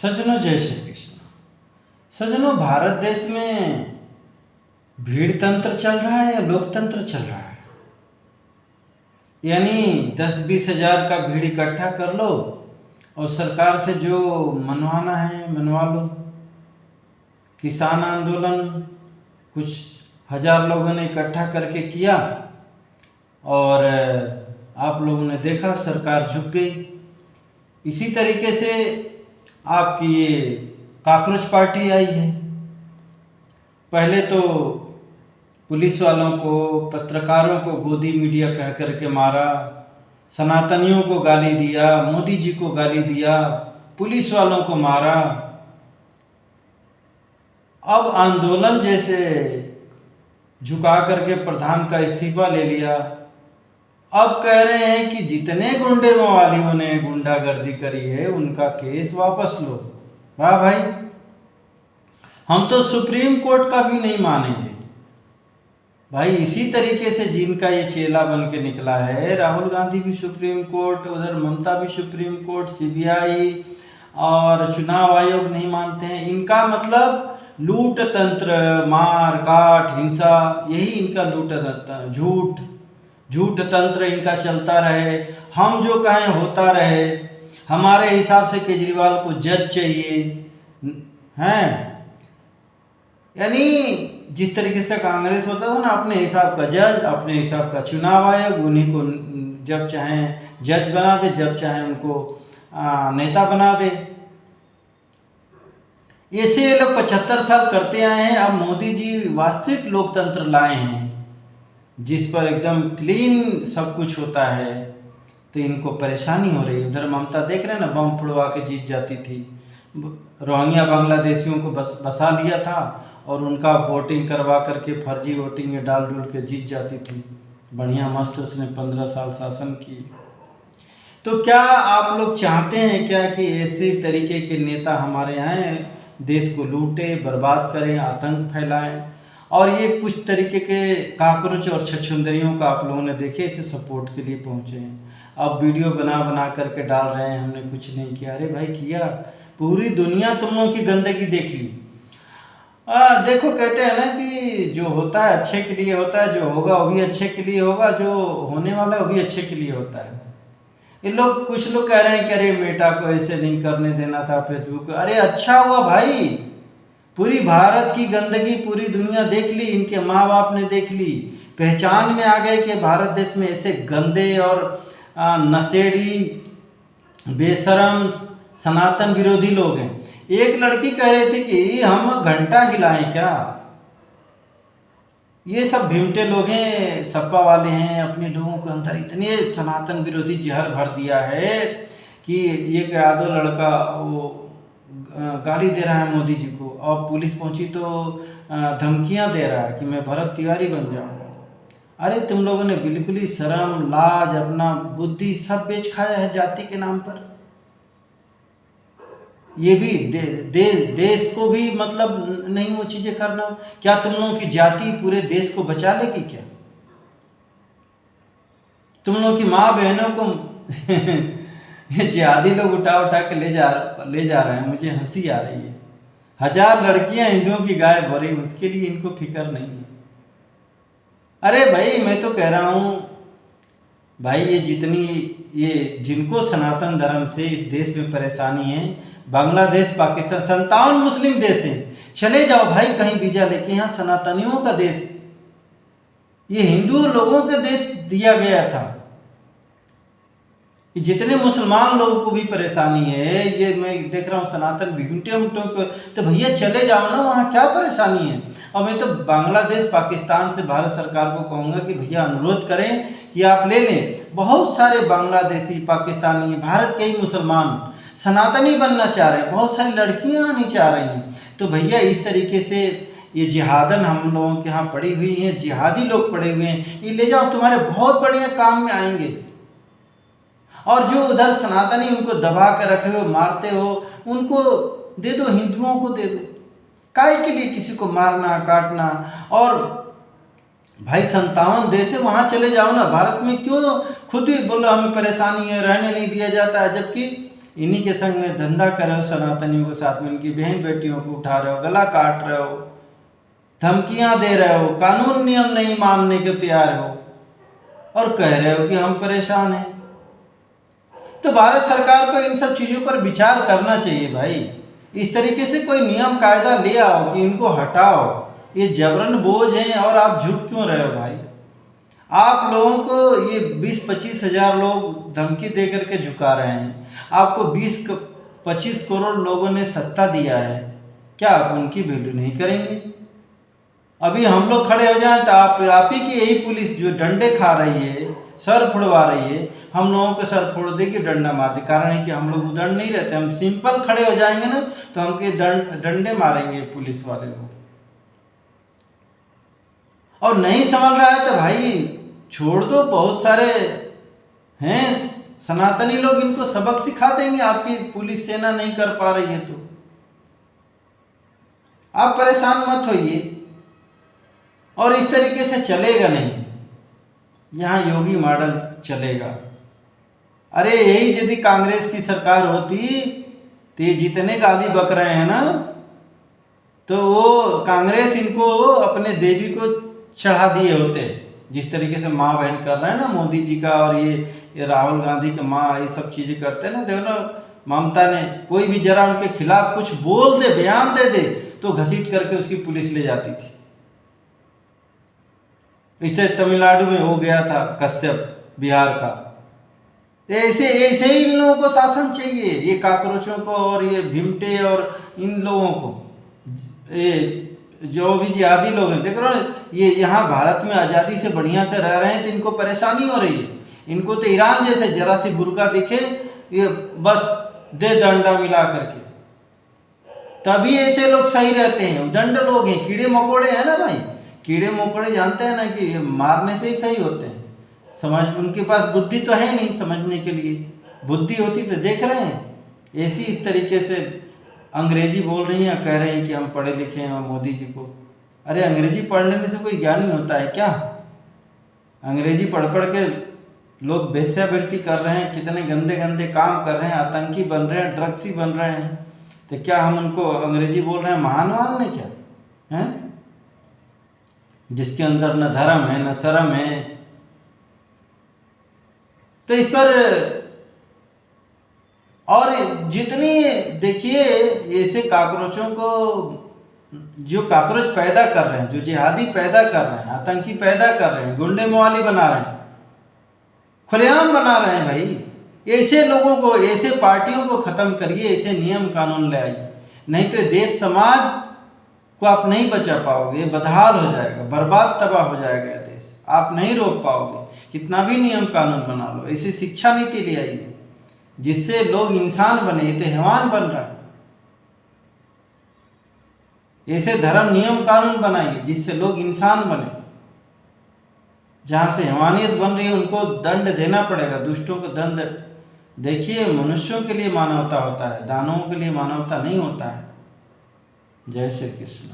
सज्जनों, जय श्री कृष्ण। सज्जनों, भारत देश में भीड़ तंत्र चल रहा है या लोकतंत्र चल रहा है? यानी 10-20 हज़ार का भीड़ इकट्ठा कर लो और सरकार से जो मनवाना है मनवा लो। किसान आंदोलन कुछ हज़ार लोगों ने इकट्ठा करके किया और आप लोगों ने देखा, सरकार झुक गई। इसी तरीके से आपकी ये कॉकरोच पार्टी आई है। पहले तो पुलिस वालों को, पत्रकारों को गोदी मीडिया कह करके मारा, सनातनियों को गाली दिया, मोदी जी को गाली दिया, पुलिस वालों को मारा। अब आंदोलन जैसे झुका करके प्रधान का इस्तीफा ले लिया। अब कह रहे हैं कि जितने गुंडे मवालियों ने गुंडागर्दी करी है उनका केस वापस लो। वाह भाई, हम तो सुप्रीम कोर्ट का भी नहीं मानेंगे भाई। इसी तरीके से जिनका ये चेला बन के निकला है, राहुल गांधी भी सुप्रीम कोर्ट, उधर ममता भी सुप्रीम कोर्ट, सीबीआई और चुनाव आयोग नहीं मानते हैं। इनका मतलब लूट तंत्र, मार काट, हिंसा, यही इनका लूट तंत्र, झूठ तंत्र इनका चलता रहे। हम जो कहें होता रहे। हमारे हिसाब से केजरीवाल को जज चाहिए हैं। यानी जिस तरीके से कांग्रेस होता था ना, अपने हिसाब का जज, अपने हिसाब का चुनाव आयोग, उन्हीं को जब चाहें जज बना दे, जब चाहें उनको नेता बना दे। ऐसे ये लोग 75 साल करते आए हैं। अब मोदी जी वास्तविक लोकतंत्र लाए हैं जिस पर एकदम क्लीन सब कुछ होता है, तो इनको परेशानी हो रही है। उधर ममता देख रहे हैं ना, बम फोड़वा के जीत जाती थी। रोहिंग्या बांग्लादेशियों को बसा लिया था और उनका वोटिंग करवा करके फर्जी वोटिंग में डाल डूल के जीत जाती थी। बढ़िया मस्त उसने 15 साल शासन की। तो क्या आप लोग चाहते हैं क्या कि ऐसे तरीके के नेता हमारे आए, देश को लूटे, बर्बाद करें, आतंक फैलाएं? और ये कुछ तरीके के काकरोच और छछूंदरियों का आप लोगों ने देखे, इसे सपोर्ट के लिए पहुंचे हैं। अब वीडियो बना बना करके डाल रहे हैं, हमने कुछ नहीं किया। अरे भाई किया, पूरी दुनिया तुम लोगों की गंदगी देख ली। देखो, कहते हैं ना कि जो होता है अच्छे के लिए होता है, जो होगा वो भी अच्छे के लिए होगा, जो होने वाला है वो भी अच्छे के लिए होता है। ये लोग, कुछ लोग कह रहे हैं कि अरे मेटा को ऐसे नहीं करने देना था फेसबुक। अरे अच्छा हुआ भाई, पूरी भारत की गंदगी पूरी दुनिया देख ली, इनके माँ बाप ने देख ली, पहचान में आ गए कि भारत देश में ऐसे गंदे और नशेड़ी, बेशरम, सनातन विरोधी लोग हैं। एक लड़की कह रही थी कि हम घंटा हिलाएं क्या? ये सब भीमटे लोग हैं, सपा वाले हैं। अपने लोगों के अंदर इतने सनातन विरोधी जहर भर दिया है कि ये यादव लड़का वो गाली दे रहा है मोदी जी को, और पुलिस पहुंची तो धमकियां दे रहा है कि मैं भरत तिवारी बन जाऊंगा। अरे तुम लोगों ने बिल्कुल ही शर्म, लाज, अपना बुद्धि सब बेच खाया है जाति के नाम पर। ये भी देश को भी मतलब नहीं वो चीज़ें करना। क्या तुम लोगों की जाति पूरे देश को बचा लेगी क्या? तुम लोगों की माँ बहनों को जिहादी लोग उठा उठा के ले जा रहे हैं। मुझे हंसी आ रही है। 1000 लड़कियां हिंदुओं की गायब हो रही, उसके लिए इनको फिक्र नहीं है। अरे भाई, मैं तो कह रहा हूँ भाई, ये जिनको सनातन धर्म से इस देश में परेशानी है, बांग्लादेश, पाकिस्तान 57 मुस्लिम देश हैं, चले जाओ भाई कहीं वीजा लेके। यहाँ सनातनियों का देश, ये हिंदू लोगों के देश दिया गया था। जितने मुसलमान लोगों को भी परेशानी है, ये मैं देख रहा हूँ सनातन भिगुंटे को, तो भैया चले जाओ ना, वहाँ क्या परेशानी है? और मैं तो बांग्लादेश, पाकिस्तान से भारत सरकार को कहूँगा कि भैया अनुरोध करें कि आप ले लें। बहुत सारे बांग्लादेशी, पाकिस्तानी, भारत के ही मुसलमान सनातनी बनना चाह रहे हैं, बहुत सारी लड़कियाँ आनी चाह रही हैं। तो भैया इस तरीके से ये जिहादन हम लोगों के यहाँ पड़ी हुई हैं, जिहादी लोग पड़े हुए हैं, ये ले जाओ, तुम्हारे बहुत बढ़िया काम में आएंगे। और जो उधर सनातनी उनको दबा कर रखे हो, मारते हो, उनको दे दो, हिंदुओं को दे दो। काहे के लिए किसी को मारना काटना? और भाई 57 देश है, वहाँ चले जाओ ना। भारत में क्यों खुद ही बोलो हमें परेशानी है, रहने नहीं दिया जाता है, जबकि इन्हीं के संग में धंधा कर रहे हो, सनातनियों के साथ में इनकी बहन बेटियों को उठा रहे हो, गला काट रहे हो, धमकियां दे रहे हो, कानून नियम नहीं मानने के तैयार हो और कह रहे हो कि हम परेशान हैं। तो भारत सरकार को इन सब चीज़ों पर विचार करना चाहिए भाई। इस तरीके से कोई नियम कायदा ले आओ कि इनको हटाओ, ये जबरन बोझ हैं और आप झुक क्यों रहे हो भाई। आप लोगों को ये 20-25 हज़ार लोग धमकी दे करके झुका रहे हैं, आपको 20-25 करोड़ लोगों ने सत्ता दिया है, क्या आप उनकी वैल्यू नहीं करेंगे? अभी हम लोग खड़े हो जाएं तो आप ही की यही पुलिस जो डंडे खा रही है, सर फोड़वा रही है, हम लोगों के सर फोड़ देगी, डंडा मार दे। कारण है कि हम लोग उधर नहीं रहते, हम सिंपल खड़े हो जाएंगे ना तो हमके डंडे मारेंगे पुलिस वाले लोग। और नहीं समझ रहा है तो भाई छोड़ दो, बहुत सारे हैं सनातनी लोग, इनको सबक सिखा देंगे। आपकी पुलिस सेना नहीं कर पा रही है तो आप परेशान मत होइए। और इस तरीके से चलेगा नहीं, यहाँ योगी मॉडल चलेगा। अरे यही यदि कांग्रेस की सरकार होती तो ये जितने गाली बक रहे हैं ना, तो वो कांग्रेस इनको अपने देवी को चढ़ा दिए होते। जिस तरीके से माँ बहन कर रहे हैं ना मोदी जी का, और ये राहुल गांधी का माँ ये सब चीज़ें करते हैं ना, देखो ना ममता ने कोई भी जरा उनके खिलाफ कुछ बोल दे, बयान दे दे तो घसीट करके उसकी पुलिस ले जाती थी। इससे तमिलनाडु में हो गया था कश्यप, बिहार का। ऐसे ऐसे ही इन लोगों को शासन चाहिए, ये काकरोचों को और ये भिमटे और इन लोगों को, ये जो भी जिहादी लोग हैं। देख रहे हो ये यहाँ भारत में आज़ादी से बढ़िया से रह रहे हैं तो इनको परेशानी हो रही है। इनको तो ईरान जैसे जरा सी बुर्का दिखे ये बस दे डंडा मिला करके, तभी ऐसे लोग सही रहते हैं। दंड लोग हैं, कीड़े मकोड़े हैं ना भाई, कीड़े मकोड़े जानते हैं ना कि मारने से ही सही होते हैं। समझ उनके पास बुद्धि तो है नहीं समझने के लिए, बुद्धि होती तो देख रहे हैं। ऐसी इस तरीके से अंग्रेजी बोल रही हैं, कह रहे हैं कि हम पढ़े लिखे हैं मोदी जी को। अरे अंग्रेजी पढ़ लेने से कोई ज्ञानी होता है क्या? अंग्रेजी पढ़ पढ़ के लोग वेश्यावृत्ति कर रहे हैं, कितने गंदे गंदे काम कर रहे हैं, आतंकी बन रहे हैं, ड्रग्सी बन रहे हैं। तो क्या हम उनको अंग्रेजी बोल रहे हैं महान मान लें क्या? हैं जिसके अंदर न धर्म है न शर्म है। तो इस पर और जितनी देखिए ऐसे काकरोचों को, जो काकरोच पैदा कर रहे हैं, जो जिहादी पैदा कर रहे हैं, आतंकी पैदा कर रहे हैं, गुंडे मवाली बना रहे हैं, खुलेआम बना रहे हैं भाई। ऐसे लोगों को, ऐसे पार्टियों को खत्म करिए, ऐसे नियम कानून ले आइए, नहीं तो देश समाज को आप नहीं बचा पाओगे, बदहाल हो जाएगा, बर्बाद तबाह हो जाएगा देश, आप नहीं रोक पाओगे कितना भी नियम कानून बना लो। ऐसी शिक्षा नीति ले आइए जिससे लोग इंसान बने, तो हैवान बन रहा है। ऐसे धर्म नियम कानून बनाइए जिससे लोग इंसान बने। जहाँ से हैवानियत बन रही है उनको दंड देना पड़ेगा, दुष्टों को दंड। देखिए मनुष्यों के लिए मानवता होता है, दानवों के लिए मानवता नहीं होता है। जय श्री कृष्ण।